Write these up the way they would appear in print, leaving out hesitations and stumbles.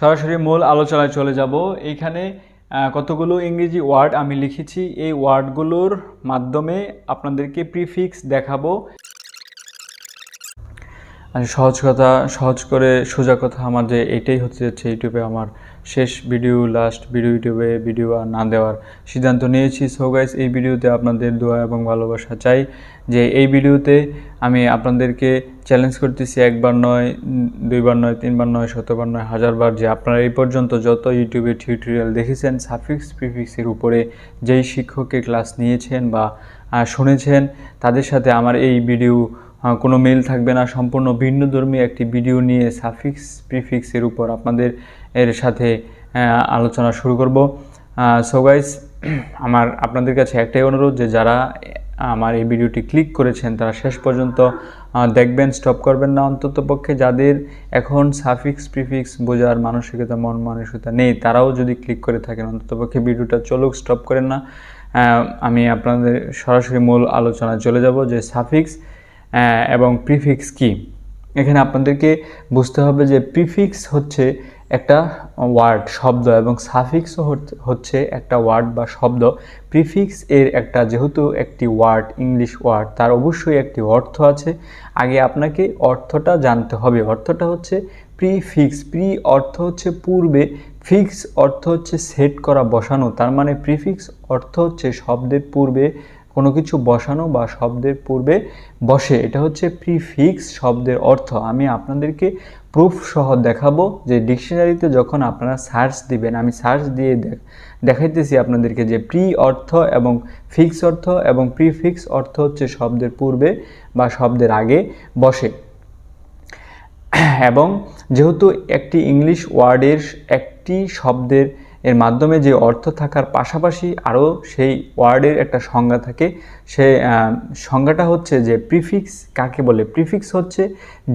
সরাসরি মূল আলোচনায় চলে যাব। এইখানে কতগুলো ইংরেজি ওয়ার্ড আমি লিখেছি, এই ওয়ার্ডগুলোর মাধ্যমে আপনাদেরকে প্রিফিক্স দেখাবো। সহজ করে সোজা কথা, আমার যে এইটাই হচ্ছে ইউটিউবে আমার শেষ ভিডিও, লাস্ট ভিডিও, ইউটিউবে ভিডিও আর না দেওয়ার সিদ্ধান্ত নিয়েছি। সো গাইস, এই ভিডিওতে আপনাদের দোয়া এবং ভালোবাসা চাই যে এই ভিডিওতে আমি আপনাদেরকে চ্যালেঞ্জ করতেছি, একবার নয়, দুইবার নয়, তিনবার নয়, শতবার নয়, হাজারবার, যে আপনারা এই পর্যন্ত যত ইউটিউবে টিউটোরিয়াল দেখেছেন সাফিক্স প্রিফিক্সের উপরে যেই শিক্ষকের ক্লাস নিয়েছেন বা শুনেছেন, তাদের সাথে আমার এই ভিডিও কোনো মিল থাকবে না। সম্পূর্ণ ভিন্নধর্মী একটি ভিডিও নিয়ে সাফিক্স প্রিফিক্সের উপর এর সাথে আলোচনা শুরু করব। সো গাইস, আপনাদের কাছে একটাই অনুরোধ যে যারা আমার এই ভিডিওটি ক্লিক করেছেন তারা শেষ পর্যন্ত দেখবেন, স্টপ করবেন না। অন্ততপক্ষে যাদের এখন সাফিক্স প্রিফিক্স বোঝার মানসিকতা, মন মানসিকতা নেই, তারাও যদি ক্লিক করে থাকেন, অন্ততপক্ষে ভিডিওটা চলুক, স্টপ করেন না। আমি আপনাদের সরাসরি মূল আলোচনায় চলে যাব যে সাফিক্স এবং প্রিফিক্স কি। এখানে আপনাদেরকে বুঝতে হবে যে প্রিফিক্স হচ্ছে একটা ওয়ার্ড, শব্দ, এবং সাফিক্সও হচ্ছে একটা ওয়ার্ড বা শব্দ। প্রিফিক্স এর যেহেতু একটি ওয়ার্ড, ইংলিশ ওয়ার্ড, তার অবশ্যই একটি অর্থ আছে। আগে আপনাকে অর্থটা জানতে হবে। অর্থটা হচ্ছে প্রিফিক্স। প্রি অর্থ হচ্ছে পূর্বে, ফিক্স অর্থ হচ্ছে সেট করা, বসানো। তার মানে প্রিফিক্স অর্থ হচ্ছে শব্দের পূর্বে কোনো কিছু বসানো বা শব্দের পূর্বে বসে। এটা হচ্ছে প্রিফিক্স শব্দের অর্থ। আমি আপনাদেরকে প্রুফ সহ দেখাবো যে ডিকশনারিতে যখন আপনারা সার্চ দিবেন, আমি সার্চ দিয়ে দেখাইতেছি আপনাদেরকে যে প্রি অর্থ এবং ফিক্স অর্থ এবং প্রিফিক্স অর্থ হচ্ছে শব্দের পূর্বে বা শব্দের আগে বসে। এবং যেহেতু একটি ইংলিশ ওয়ার্ডের একটি শব্দের এর মাধ্যমে যে অর্থ থাকার পাশাপাশি আরও সেই ওয়ার্ডের একটা সংজ্ঞা থাকে, সে সংজ্ঞাটা হচ্ছে যে প্রিফিক্স কাকে বলে। প্রিফিক্স হচ্ছে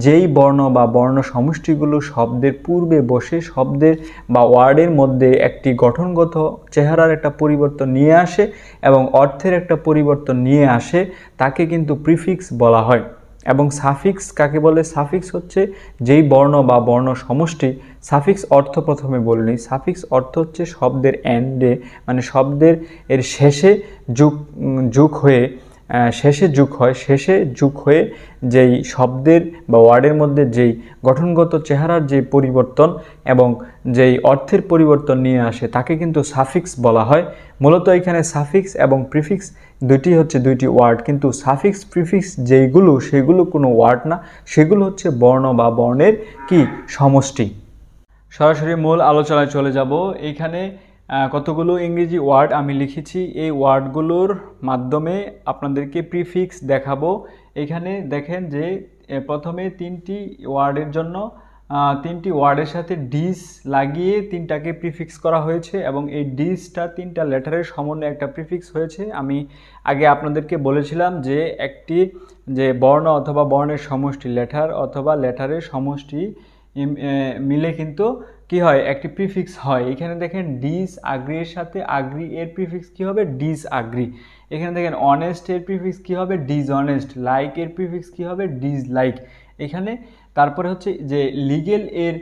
যেই বর্ণ বা বর্ণ সমষ্টিগুলো শব্দের পূর্বে বসে শব্দের বা ওয়ার্ডের মধ্যে একটি গঠনগত চেহারার একটা পরিবর্তন নিয়ে আসে এবং অর্থের একটা পরিবর্তন নিয়ে আসে, তাকে কিন্তু প্রিফিক্স বলা হয়। এবং সাফিক্স কাকে বলে? সাফিক্স হচ্ছে যেই বর্ণ বা বর্ণ সমষ্টি, সাফিক্স অর্থ প্রথমে বলিনি, সাফিক্স অর্থ হচ্ছে শব্দের এন্ডে, মানে শব্দের এর শেষে যুগ হয়ে শেষে যুগ হয়ে যেই শব্দের বা ওয়ার্ডের মধ্যে যেই গঠনগত চেহারার যে পরিবর্তন এবং যেই অর্থের পরিবর্তন নিয়ে আসে, তাকে কিন্তু সাফিক্স বলা হয়। মূলত এখানে সাফিক্স এবং প্রিফিক্স দুইটি ওয়ার্ড, কিন্তু সাফিক্স প্রিফিক্স সেগুলো কোনো ওয়ার্ড না, সেগুলো হচ্ছে বর্ণ বা বর্ণের সমষ্টি। সরাসরি মূল আলোচনায় চলে যাব। এইখানে কতগুলো ইংরেজি ওয়ার্ড আমি লিখেছি, এই ওয়ার্ডগুলোর মাধ্যমে আপনাদেরকে প্রিফিক্স দেখাবো। এখানে দেখেন যে প্রথমে তিনটি ওয়ার্ডের সাথে ডিস লাগিয়ে তিনটাকে প্রিফিক্স করা হয়েছে এবং এই ডিসটা তিনটা লেটারের সমন্বয়ে একটা প্রিফিক্স হয়েছে। আমি আগে আপনাদেরকে বলেছিলাম যে একটি বর্ণ অথবা বর্ণের সমষ্টি, লেটার অথবা লেটারের সমষ্টি মিলে কিন্তু কি হয়, একটি প্রিফিক্স হয়। এখানে দেখেন ডিস আগ্রি এর সাথে আগ্রি এর প্রিফিক্স কি হবে? Disagree. এখানে দেখেন অনেস্ট এর প্রিফিক্স কি হবে? Dishonest. লাইক এর প্রিফিক্স কি হবে? Dislike. এখানে তারপরে হচ্ছে যে লিগেল এর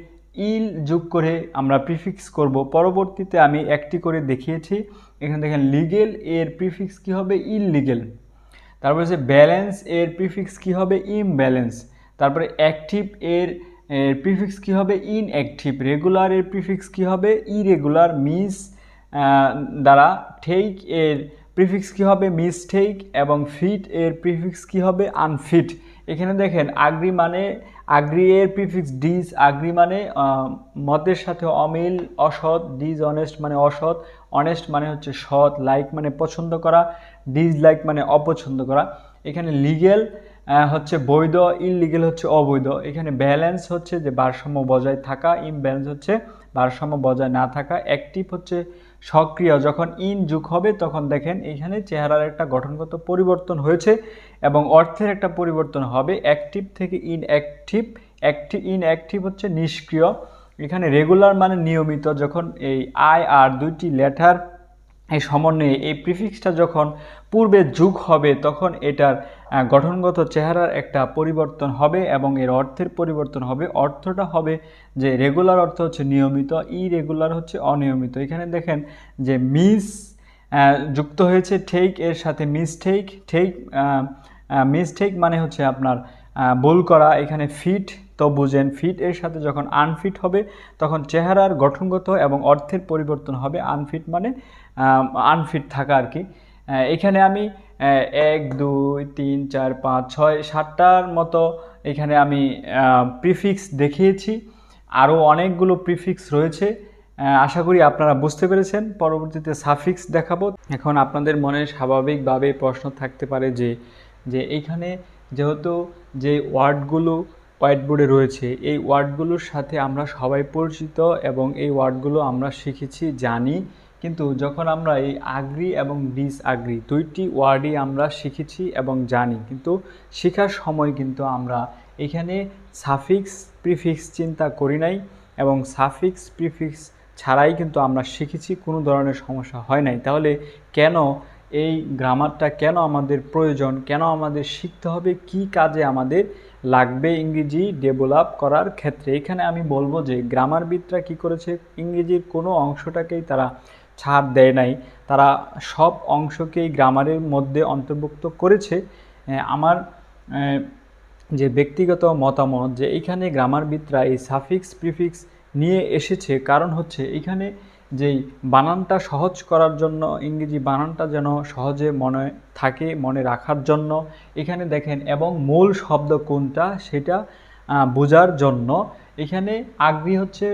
ইল যোগ করে আমরা প্রিফিক্স করব। পরবর্তীতে আমি একটি করে দেখিয়েছি। এখানে দেখেন লিগেল এর প্রিফিক্স কি হবে? ইললিগেল। তারপরে হচ্ছে ব্যালেন্স এর প্রিফিক্স কি হবে? ইমব্যালেন্স। তারপরে অ্যাক্টিভ এর প্রিফিক্স কি হবে? ইনঅ্যাক্টিভ। রেগুলার এর প্রিফিক্স কি হবে? ইরেগুলার। মিস দ্বারা ঠেক এর প্রিফিক্স কি হবে? মিসটেক। এবং ফিট এর প্রিফিক্স কি হবে? আনফিট। এখানে দেখেন আগ্রি এর প্রিফিক্স ডিস আগ্রি মানে মতের সাথে অমিল, অসৎ। ডিস অনেস্ট মানে অসৎ, অনেস্ট মানে হচ্ছে সৎ, লাইক মানে পছন্দ করা, ডিসলাইক মানে অপছন্দ করা। এখানে লিগেল হচ্ছে বৈধ, ইললিগেল হচ্ছে অবৈধ। এখানে ব্যালেন্স হচ্ছে যে ভারসাম্য বজায় থাকা, ইমব্যালেন্স হচ্ছে ভারসাম্য বজায় না থাকা। অ্যাক্টিভ হচ্ছে সক্রিয়, যখন ইন যুগ হবে তখন দেখেন এখানে চেহারার একটা গঠনগত পরিবর্তন হয়েছে এবং অর্থের একটা পরিবর্তন হবে। অ্যাক্টিভ থেকে ইনঅ্যাক্টিভ, ইনঅ্যাক্টিভ হচ্ছে নিষ্ক্রিয়। এখানে রেগুলার মানে নিয়মিত, যখন এই আই আর দুইটি লেটার এই সমন্বয়ে এই প্রিফিক্সটা যখন পূর্বে যুগ হবে তখন এটার গঠনগত চেহারার একটা পরিবর্তন হবে এবং এর অর্থের পরিবর্তন হবে। অর্থটা হবে যে রেগুলার অর্থ হচ্ছে নিয়মিত, ইরেগুলার হচ্ছে অনিয়মিত। এখানে দেখেন যে মিস যুক্ত হয়েছে ঠেক এর সাথে মিসটেক। মিসটেক মানে হচ্ছে আপনার ভুল করা। এখানে ফিট তো বুঝেন, ফিট এর সাথে যখন আনফিট হবে তখন চেহারার গঠনগত এবং অর্থের পরিবর্তন হবে। আনফিট মানে আনফিট থাকা আর কি। এখানে আমি 1 2 3 4 5 6 7টার মতো এখানে আমি প্রিফিক্স দেখিয়েছি। আরও অনেকগুলো প্রিফিক্স রয়েছে, আশা করি আপনারা বুঝতে পেরেছেন। পরবর্তীতে সাফিক্স দেখাবো। এখন আপনাদের মনে স্বাভাবিকভাবে প্রশ্ন থাকতে পারে যে এইখানে যেহেতু যে ওয়ার্ডগুলো হোয়াইট বোর্ডে রয়েছে এই ওয়ার্ডগুলোর সাথে আমরা সবাই পরিচিত এবং এই ওয়ার্ডগুলো আমরা শিখেছি, জানি, কিন্তু যখন আমরা এই আগ্রি এবং ডিসআগ্রি দুইটি ওয়ার্ডই আমরা শিখেছি এবং জানি, কিন্তু শেখার সময় কিন্তু আমরা এখানে সাফিক্স প্রিফিক্স চিন্তা করি নাই এবং সাফিক্স প্রিফিক্স ছাড়াই কিন্তু আমরা শিখেছি, কোনো ধরনের সমস্যা হয় নাই। তাহলে কেন এই গ্রামারটা কেন আমাদের প্রয়োজন, কেন আমাদের শিখতে হবে, কি কাজে আমাদের লাগবে ইংরেজি ডেভেলপ করার ক্ষেত্রে? এখানে আমি বলবো যে গ্রামারবিদরা কি করেছে, ইংরেজির কোনো অংশটাকেই তারা ছাড় দেয় নাই, তারা সব অংশকেই গ্রামারের মধ্যে অন্তর্ভুক্ত করেছে। আমার যে ব্যক্তিগত মতামত যে এইখানে গ্রামারবিদরা এই সাফিক্স প্রিফিক্স নিয়ে এসেছে কারণ হচ্ছে এইখানে যেই বানানটা সহজ করার জন্য, ইংরেজি বানানটা যেন সহজে মনে থাকে, মনে রাখার জন্য। এখানে দেখেন এবং মূল শব্দ কোনটা সেটা বোঝার জন্য। এখানে আগ্রি হচ্ছে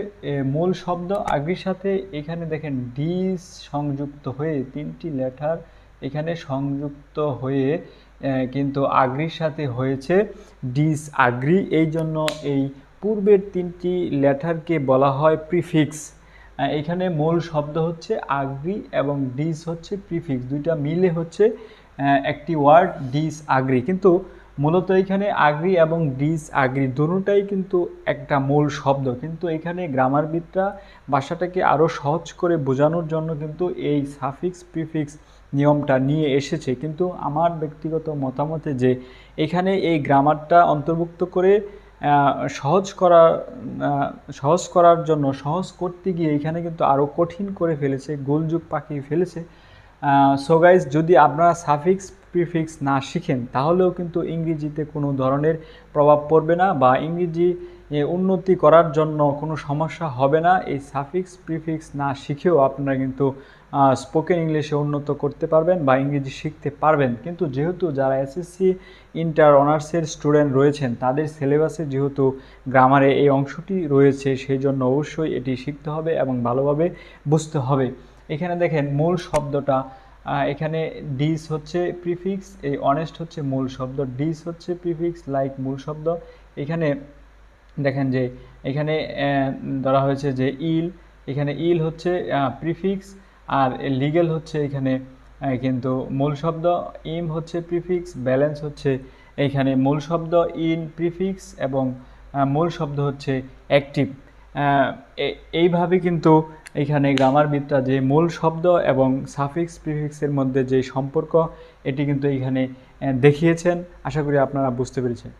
মূল শব্দ, আগ্রির সাথে এখানে দেখেন ডিস সংযুক্ত হয়ে তিনটি লেটার এখানে সংযুক্ত হয়ে কিন্তু আগ্রির সাথে হয়েছে ডিসআগ্রি। এই জন্য এই পূর্বের তিনটি লেটারকে বলা হয় প্রিফিক্স। এখানে মূল শব্দ হচ্ছে আগ্রি এবং ডিস হচ্ছে প্রিফিক্স, দুইটা মিলে হচ্ছে একটি ওয়ার্ড ডিসআগ্রি। কিন্তু মূলত এখানে আগ্রি এবং ডিসআগ্রি দুটোটাই কিন্তু একটা মূল শব্দ, কিন্তু এখানে গ্রামারবিদরা ভাষাটাকে আরও সহজ করে বোঝানোর জন্য কিন্তু এই সাফিক্স প্রিফিক্স নিয়মটা নিয়ে এসেছে। কিন্তু আমার ব্যক্তিগত মতামতে যে এখানে এই গ্রামারটা অন্তর্ভুক্ত করে সহজ করার জন্য, সহজ করতে গিয়ে এখানে কিন্তু আরও কঠিন করে ফেলেছে, গোলযোগ পাকিয়ে ফেলেছে। সো গাইজ, যদি আপনারা সাফিক্স প্রিফিক্স না শিখেন তাহলেও কিন্তু ইংরেজিতে কোনো ধরনের প্রভাব পড়বে না বা ইংরেজি উন্নতি করার জন্য কোনো সমস্যা হবে না। এই সাফিক্স প্রিফিক্স না শিখেও আপনারা কিন্তু স্পোকেন ইংলিশে উন্নত করতে পারবেন বা ইংরেজি শিখতে পারবেন। কিন্তু যেহেতু যারা এসএসসি ইন্টার অনার্সের স্টুডেন্ট রয়েছেন তাদের সিলেবাসে যেহেতু গ্রামারে এই অংশটি রয়েছে, সেই জন্য অবশ্যই এটি শিখতে হবে এবং ভালোভাবে বুঝতে হবে। এখানে দেখেন মূল শব্দটা, এখানে ডিস হচ্ছে প্রিফিক্স, এই অনেস্ট হচ্ছে মূল শব্দ, ডিস হচ্ছে প্রিফিক্স লাইক মূল শব্দ। এখানে দেখেন যে এখানে ধরা হয়েছে যে ইল, এখানে ইল হচ্ছে প্রিফিক্স আর লিগেল হচ্ছে এখানে কিন্তু মূল শব্দ, ইম হচ্ছে প্রিফিক্স, ব্যালেন্স হচ্ছে এখানে মূল শব্দ, ইন প্রিফিক্স এবং মূল শব্দ হচ্ছে অ্যাক্টিভ। এইভাবে কিন্তু এখানে গ্রামারবিদরা যে মূল শব্দ এবং সাফিক্স প্রিফিক্সের মধ্যে যে সম্পর্ক এটি কিন্তু এখানে দেখিয়েছেন। আশা করি আপনারা বুঝতে পেরেছেন।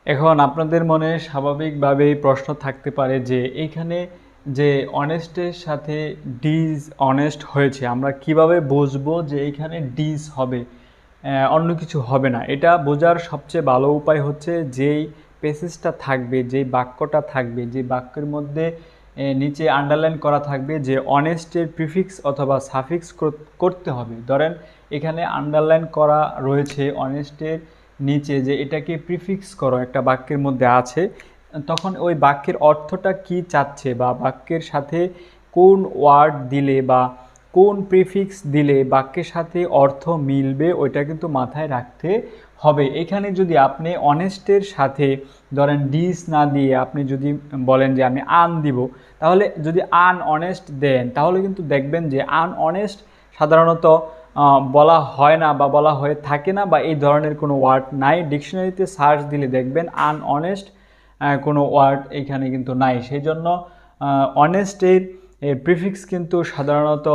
এখন আপনাদের মনে স্বাভাবিকভাবেই প্রশ্ন থাকতে পারে যে এইখানে যে অনেস্টের সাথে ডিস অনেস্ট হয়েছে, আমরা কিভাবে বুঝবো যে এইখানে ডিস হবে, অন্য কিছু হবে না? এটা বোঝার সবচেয়ে ভালো উপায় হচ্ছে যেই প্যাসেজটা থাকবে, যেই বাক্যটা থাকবে, যে বাক্যের মধ্যে নিচে আন্ডারলাইন করা থাকবে যে অনেস্টের প্রিফিক্স অথবা সাফিক্স করতে হবে। ধরেন এখানে আন্ডারলাইন করা রয়েছে অনেস্টের নিচে যে এটাকে প্রিফিক্স করো, একটা বাক্যের মধ্যে আছে, তখন ওই বাক্যের অর্থটা কি চাচ্ছে বা বাক্যের সাথে কোন ওয়ার্ড দিলে বা কোন প্রিফিক্স দিলে বাক্যের সাথে অর্থ মিলবে ওইটা কিন্তু মাথায় রাখতে হবে। এখানে যদি আপনি অনেস্টের সাথে ধরেন ডিস না দিয়ে আপনি যদি বলেন যে আমি আন দিব, তাহলে যদি আনঅনেস্ট দেন তাহলে কিন্তু দেখবেন যে আনঅনেস্ট সাধারণত বলা হয় না বা বলা হয়ে থাকে না বা এই ধরনের কোনো ওয়ার্ড নাই। ডিকশনারিতে সার্চ দিলে দেখবেন আনঅনেস্ট কোনো ওয়ার্ড এখানে কিন্তু নাই। সেই জন্য অনেস্টের প্রিফিক্স কিন্তু সাধারণত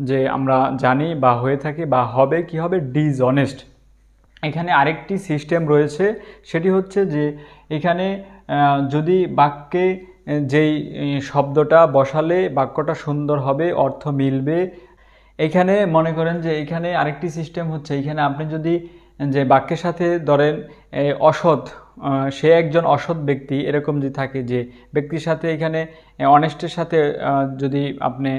যে আমরা জানি বা হয়ে থাকে বা হবে কি হবে ডিসঅনেস্ট। এখানে আরেকটি সিস্টেম রয়েছে, সেটি হচ্ছে যে এখানে যদি বাক্যে যেই শব্দটা বসালে বাক্যটা সুন্দর হবে, অর্থ মিলবে। এখানে মনে করেন যে এখানে আরেকটি সিস্টেম হচ্ছে, এখানে আপনি যদি যে বাক্যের সাথে ধরেন অসৎ, সে একজন অসৎ ব্যক্তি, এরকম যে থাকে যে ব্যক্তির সাথে এখানে অনেস্টের সাথে যদি আপনি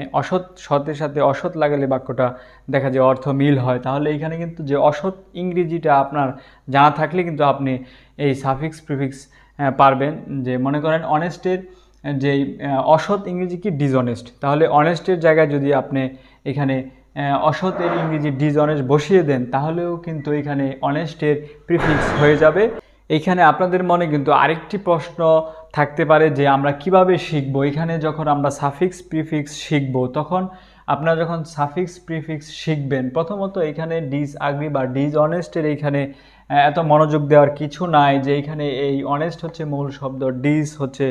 সতের সাথে অসৎ লাগালে বাক্যটা দেখা যায় অর্থ মিল হয়, তাহলে এখানে কিন্তু যে অসৎ ইংরেজিটা আপনার জানা থাকলে কিন্তু আপনি এই সাফিক্স প্রিফিক্স পারবেন। যে মনে করেন অনেস্টের যে অসৎ ইংরেজি কি ডিসঅনেস্ট, তাহলে অনেস্টের জায়গায় যদি আপনি এখানে অসতের ইংরেজি ডিসঅনেস্ট বসিয়ে দেন, তাহলেও কিন্তু এখানে অনেস্টের প্রিফিক্স হয়ে যাবে। এইখানে আপনাদের মনে কিন্তু আরেকটি প্রশ্ন থাকতে পারে যে আমরা কিভাবে শিখব। এখানে যখন আমরা সাফিক্স প্রিফিক্স শিখব, তখন আপনারা যখন সাফিক্স প্রিফিক্স শিখবেন, প্রথমত এখানে ডিসঅ্যাগ্রি বা ডিসঅনেস্টের এইখানে এত মনোযোগ দেওয়ার কিছু নাই, যে এখানে এই অনেস্ট হচ্ছে মূল শব্দ, ডিস হচ্ছে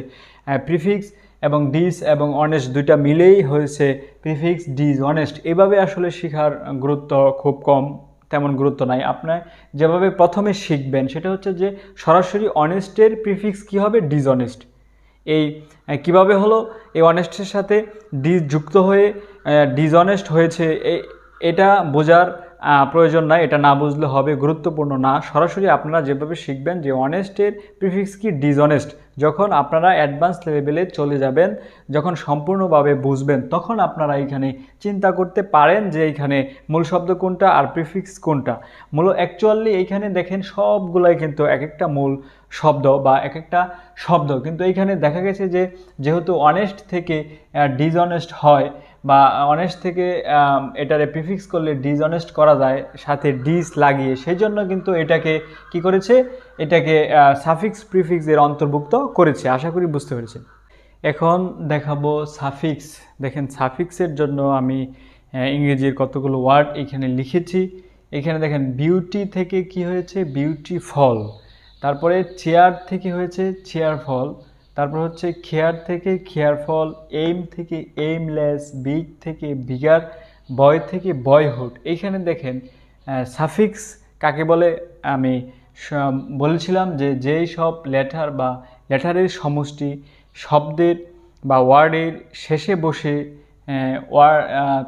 প্রিফিক্স, এবং ডিস এবং অনেস্ট দুইটা মিলেই হয়েছে প্রিফিক্স ডিসঅনেস্ট। এভাবে আসলে শেখার গুরুত্ব খুব কম, তেমন গুরুত্ব নাই। আপনার যেভাবে প্রথমে শিখবেন সেটা হচ্ছে যে সরাসরি অনেস্টের প্রিফিক্স কী হবে, ডিসঅনেস্ট। এই কিভাবে হলো, এই অনেস্টের সাথে ডিস যুক্ত হয়ে ডিসঅনেস্ট হয়েছে, এটা বোঝার প্রয়োজন নাই, এটা না বুঝলে হবে, গুরুত্বপূর্ণ না। সরাসরি আপনারা যেভাবে শিখবেন যে অনেস্টের প্রিফিক্স কি, ডিসঅনেস্ট, যখন আপনারা অ্যাডভান্স লেভেলে চলে যাবেন, যখন সম্পূর্ণভাবে বুঝবেন, তখন আপনারা এখানে চিন্তা করতে পারেন যে এখানে মূল শব্দ কোনটা আর প্রিফিক্স কোনটা। অ্যাকচুয়ালি এইখানে দেখেন সবগুলাই কিন্তু এক একটা মূল শব্দ বা এক একটা শব্দ, কিন্তু এইখানে দেখা গেছে যে যেহেতু অনেস্ট থেকে ডিসঅনেস্ট হয়, বা অনেস্ট থেকে এটারে প্রিফিক্স করলে ডিসঅনেস্ট করা যায় সাথে ডিস লাগিয়ে, সেই জন্য কিন্তু এটাকে কি করেছে, এটাকে সাফিক্স প্রিফিক্সের অন্তর্ভুক্ত করেছে। আশা করি বুঝতে পেরেছেন। এখন দেখাবো সাফিক্স। দেখেন সাফিক্সের জন্য আমি ইংরেজির কতগুলো ওয়ার্ড এখানে লিখেছি। এখানে দেখেন বিউটি থেকে কি হয়েছে, বিউটিফল। তারপরে চেয়ার থেকে হয়েছে চেয়ারফল। তারপর হচ্ছে খেয়ার থেকে খেয়ারফল, এইম থেকে এইমলেস, বিগ থেকে বিগার, বয় থেকে বয়হুড। এইখানে দেখেন সাফিক্স কাকে বলে আমি বলেছিলাম যে যেই সব লেটার বা লেটারের সমষ্টি শব্দের বা ওয়ার্ডের শেষে বসে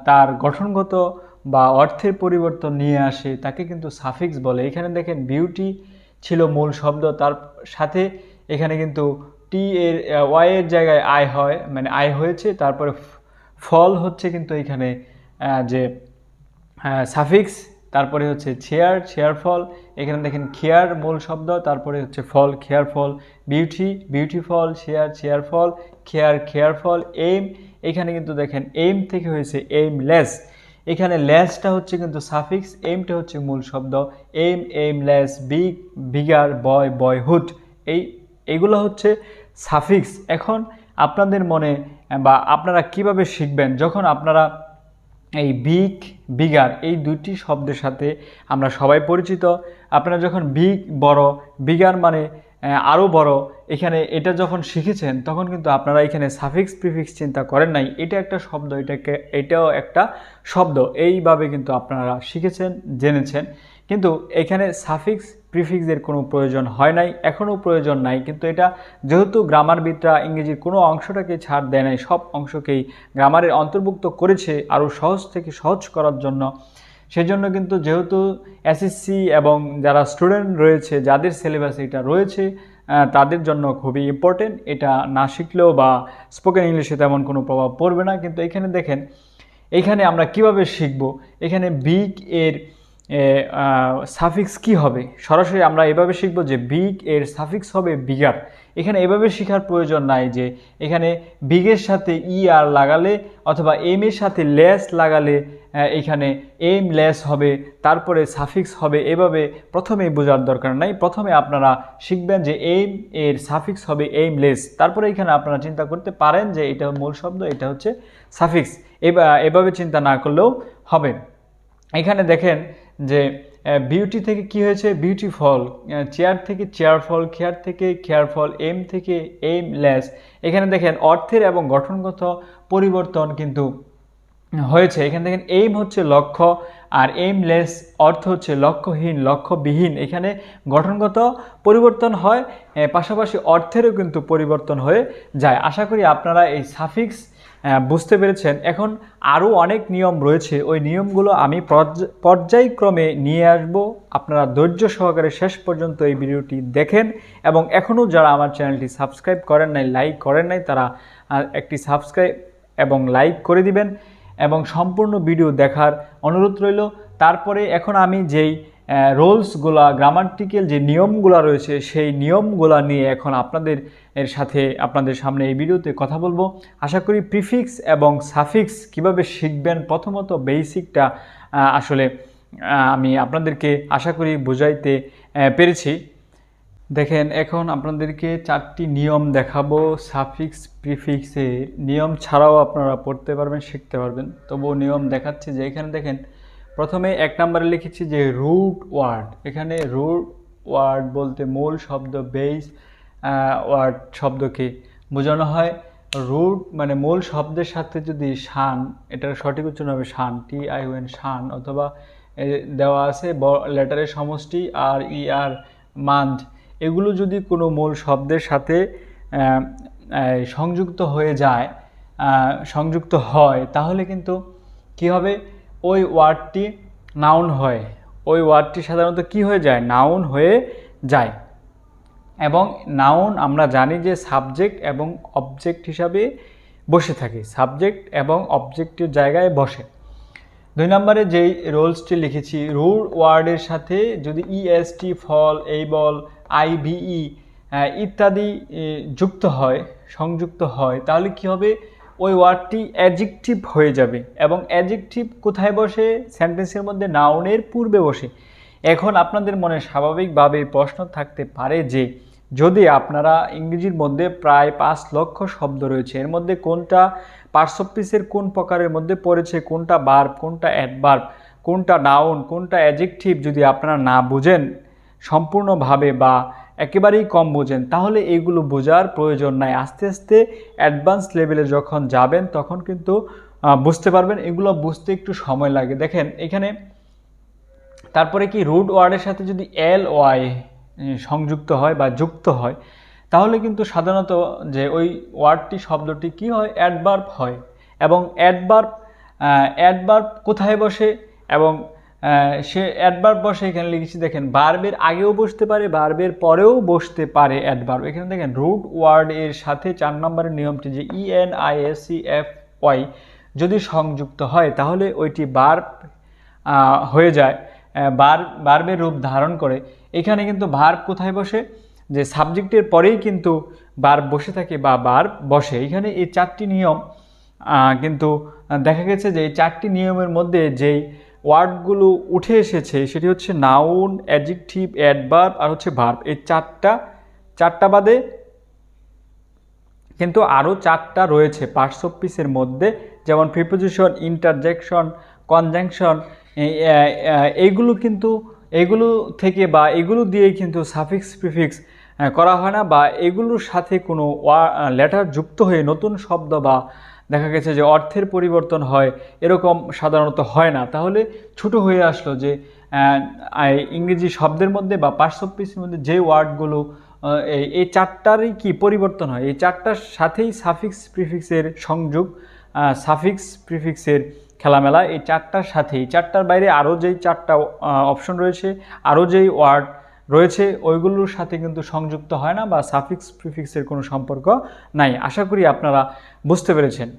তার গঠনগত বা অর্থের পরিবর্তন নিয়ে আসে, তাকে কিন্তু সাফিক্স বলে। এখানে দেখেন বিউটি ছিল মূল শব্দ, তার সাথে এখানে কিন্তু টি এর ওয়াই এর জায়গায় আই হয়, মানে আই হয়েছে। তারপরে ফল হচ্ছে কিন্তু এখানে যে সাফিক্স, তারপরে হচ্ছে চেয়ার, চেয়ারফল। এখানে দেখেন খেয়ার মূল শব্দ, তারপরে হচ্ছে ফল, careful. Beauty, beautiful, cheer, cheerful, care, careful. Aim, এখানে কিন্তু দেখেন এইম থেকে হয়েছে এইমলেস। এখানে লেসটা হচ্ছে কিন্তু সাফিক্স, এইমটা হচ্ছে মূল শব্দ। এইম, এইমলেস, বিগ, বিগার, বয়, বয়হুড। এইগুলো হচ্ছে সাফিক্স। এখন আপনাদের মনে বা আপনারা কিভাবে শিখবেন, যখন আপনারা এই বিগ, বিগার এই দুইটি শব্দের সাথে আমরা সবাই পরিচিত। আপনারা যখন বিগ বড়, বিগার মানে আরও বড়, এটা যখন শিখেছেন, তখন কিন্তু আপনারা এখানে সাফিক্স প্রিফিক্স চিন্তা করেন নাই। এটা একটা শব্দ, এটাও একটা শব্দ, এইভাবে কিন্তু আপনারা শিখেছেন, জেনেছেন। কিন্তু এখানে সাফিক্স প্রিফিক্সের কোনো প্রয়োজন হয় নাই, এখনও প্রয়োজন নাই। কিন্তু এটা যেহেতু গ্রামারবিদরা ইংরেজির কোনো অংশটাকে ছাড় দেয় নাই, সব অংশকেই গ্রামারের অন্তর্ভুক্ত করেছে আরও সহজ থেকে সহজ করার জন্য। সেজন্য কিন্তু যেহেতু এসএসসি এবং যারা স্টুডেন্ট রয়েছে, যাদের সিলেবাসে এটা রয়েছে, তাদের জন্য খুবই ইম্পর্টেন্ট। এটা না শিখলেও বা স্পোকেন ইংলিশে তেমন কোনো প্রভাব পড়বে না। কিন্তু এখানে দেখেন, এখানে আমরা কিভাবে শিখব, এখানে বিগ এর সাফিক্স কি হবে, সরাসরি আমরা এভাবে শিখব যে বিগ এর সাফিক্স হবে বিগার। এখানে এভাবে শেখার প্রয়োজন নাই যে এখানে বিগের সাথে ই আর লাগালে অথবা এম এর সাথে লেস লাগালে এখানে এম লেস হবে, তারপরে সাফিক্স হবে। এভাবে প্রথমেই বোঝার দরকার নাই। প্রথমে আপনারা শিখবেন যে এম এর সাফিক্স হবে এম লেস, তারপরে এখানে আপনারা চিন্তা করতে পারেন যে এটা মূল শব্দ, এটা হচ্ছে সাফিক্স। এভাবে চিন্তা না করলেও হবে। এখানে দেখেন যে বিউটি থেকে কি হয়েছে, বিউটিফল। চেয়ার থেকে চেয়ারফল, খেয়ার থেকে খেয়ারফল, এম থেকে এইমলেস। এখানে দেখেন অর্থের এবং গঠনগত পরিবর্তন কিন্তু হয়েছে। এখানে দেখেন এইম হচ্ছে লক্ষ্য, আর এইমলেস অর্থ হচ্ছে লক্ষ্যহীন, লক্ষ্যবিহীন। এখানে গঠনগত পরিবর্তন হয়, পাশাপাশি অর্থেরও কিন্তু পরিবর্তন হয়ে যায়। আশা করি আপনারা এই সাফিক্স বুঝতে পেরেছেন। এখন আরও অনেক নিয়ম রয়েছে, ওই নিয়মগুলো আমি পর্যায়ক্রমে নিয়ে আসব। আপনারা ধৈর্য সহকারে শেষ পর্যন্ত এই ভিডিওটি দেখেন, এবং এখনও যারা আমার চ্যানেলটি সাবস্ক্রাইব করেন নাই, লাইক করেন নাই, তারা একটি সাবস্ক্রাইব এবং লাইক করে দিবেন এবং সম্পূর্ণ ভিডিও দেখার অনুরোধ রইল। তারপরে এখন আমি যেই রোলসগুলা, গ্রামাটিক্যাল যে নিয়মগুলা রয়েছে, সেই নিয়মগুলা নিয়ে এখন আপনাদের সামনে এই ভিডিওতে কথা বলবো। আশা করি প্রিফিক্স এবং সাফিক্স কিভাবে শিখবেন, প্রথমত বেসিকটা আসলে আমি আপনাদেরকে আশা করি বুঝাইতে পেরেছি। দেখেন, এখন আপনাদেরকে 4টি নিয়ম দেখাবো। সাফিক্স প্রিফিক্সের নিয়ম ছাড়াও আপনারা পড়তে পারবেন, শিখতে পারবেন। তবুও নিয়ম দেখাচ্ছি। যে এখানে দেখেন, প্রথমে 1 নম্বরে লিখেছি যে রুট ওয়ার্ড। এখানে রুট ওয়ার্ড বলতে মূল শব্দ, বেস ওয়ার্ড শব্দকে বোঝানো হয়। রুট মানে মূল শব্দের সাথে যদি শান, এটার সঠিক উচ্চারণ হবে শান, TION, শান, অথবা দেওয়া আছে লেটারের সমষ্টি আর ER, মান্থ, এগুলো যদি কোনো মূল শব্দের সাথে সংযুক্ত হয়ে যায়, সংযুক্ত হয়, তাহলে কিন্তু কি হবে, ওই ওয়ার্ডটি নাউন হয়। ওই ওয়ার্ডটি সাধারণত কি হয়ে যায়, নাউন হয়ে যায়। এবং নাউন আমরা জানি যে সাবজেক্ট এবং অবজেক্ট হিসাবে বসে থাকে, সাবজেক্ট এবং অবজেক্টের জায়গায় বসে। 2 নম্বরে যেই রোলসটি লিখেছি, রুট ওয়ার্ডের সাথে যদি EST, ফল, এই বল, IVE ইত্যাদি যুক্ত হয়, সংযুক্ত হয়, তাহলে কি হবে, ওই ওয়ার্ডটি অ্যাডজেক্টিভ হয়ে যাবে। এবং অ্যাডজেক্টিভ কোথায় বসে, সেন্টেন্সের মধ্যে নাউনের পূর্বে বসে। এখন আপনাদের মনে স্বাভাবিকভাবে প্রশ্ন থাকতে পারে যে যদি আপনারা ইংরেজির মধ্যে প্রায় 5 লক্ষ শব্দ রয়েছে, এর মধ্যে কোনটা পার্টস অফ স্পিচের কোন প্রকারের মধ্যে পড়েছে, কোনটা ভার্ব, কোনটা অ্যাডভার্ব, কোনটা নাউন, কোনটা অ্যাডজেক্টিভ যদি আপনারা না বুঝেন সম্পূর্ণভাবে বা একেবারেই কম বোঝেন, তাহলে এইগুলো বোঝার প্রয়োজন নাই। আস্তে আস্তে অ্যাডভান্স লেভেলে যখন যাবেন তখন কিন্তু বুঝতে পারবেন। এগুলো বুঝতে একটু সময় লাগে। দেখেন এখানে তারপরে কি, রুট ওয়ার্ডের সাথে যদি LY সংযুক্ত হয় বা যুক্ত হয়, তাহলে কিন্তু সাধারণত যে ওই ওয়ার্ডটি, শব্দটি কি হয়, অ্যাডভার্ব হয়। এবং অ্যাডভার্ব কোথায় বসে, এবং সে অ্যাডভার্ব বসে এখানে লিখেছি, দেখেন ভার্বের আগেও বসতে পারে, ভার্বের পরেও বসতে পারে অ্যাডভার্ব। এখানে দেখেন রুট ওয়ার্ড এর সাথে 4 নম্বরের নিয়মটি যে ENISCFY যদি সংযুক্ত হয়, তাহলে ওইটি ভার্ব হয়ে যায়, ভার্বের রূপ ধারণ করে। এখানে কিন্তু ভার্ব কোথায় বসে, যে সাবজেক্টের পরেই কিন্তু ভার্ব বসে থাকে বা ভার্ব বসে। এখানে এই 4টি নিয়ম কিন্তু দেখা গেছে যে এই 4টি নিয়মের মধ্যে যেই ওয়ার্ডগুলো উঠে এসেছে সেটি হচ্ছে নাউন, অ্যাডজেক্টিভ, অ্যাডভার্ব আর হচ্ছে ভার্ব। এই চারটা বাদে কিন্তু আরও 4টা রয়েছে পার্টস অফ স্পিচের মধ্যে, যেমন প্রিপোজিশন, ইন্টারজেকশন, কনজাংশন। এইগুলো থেকে বা এগুলো দিয়েই কিন্তু সাফিক্স প্রিফিক্স করা হয় না, বা এগুলোর সাথে কোনো লেটার যুক্ত হয়ে নতুন শব্দ বা দেখা গেছে যে অর্থের পরিবর্তন হয়, এরকম সাধারণত হয় না। তাহলে ছোট হয়ে আসলো যে ইংরেজি শব্দের মধ্যে বা পার্টস অফ স্পিচের মধ্যে যে ওয়ার্ডগুলো এই 4টারই কি পরিবর্তন হয়, এই 4টার সাথেই সাফিক্স প্রিফিক্সের সংযোগ, সাফিক্স প্রিফিক্সের খেলামেলা এই 4টার সাথেই। 4টার বাইরে আরও যেই 4টা অপশন রয়েছে, আরও যেই ওয়ার্ড রয়েছে, ওইগুলোর সাথে কিন্তু সংযুক্ত হয় না বা সাফিক্স প্রিফিক্সের কোনো সম্পর্ক নাই। আশা করি আপনারা বুঝতে পেরেছেন।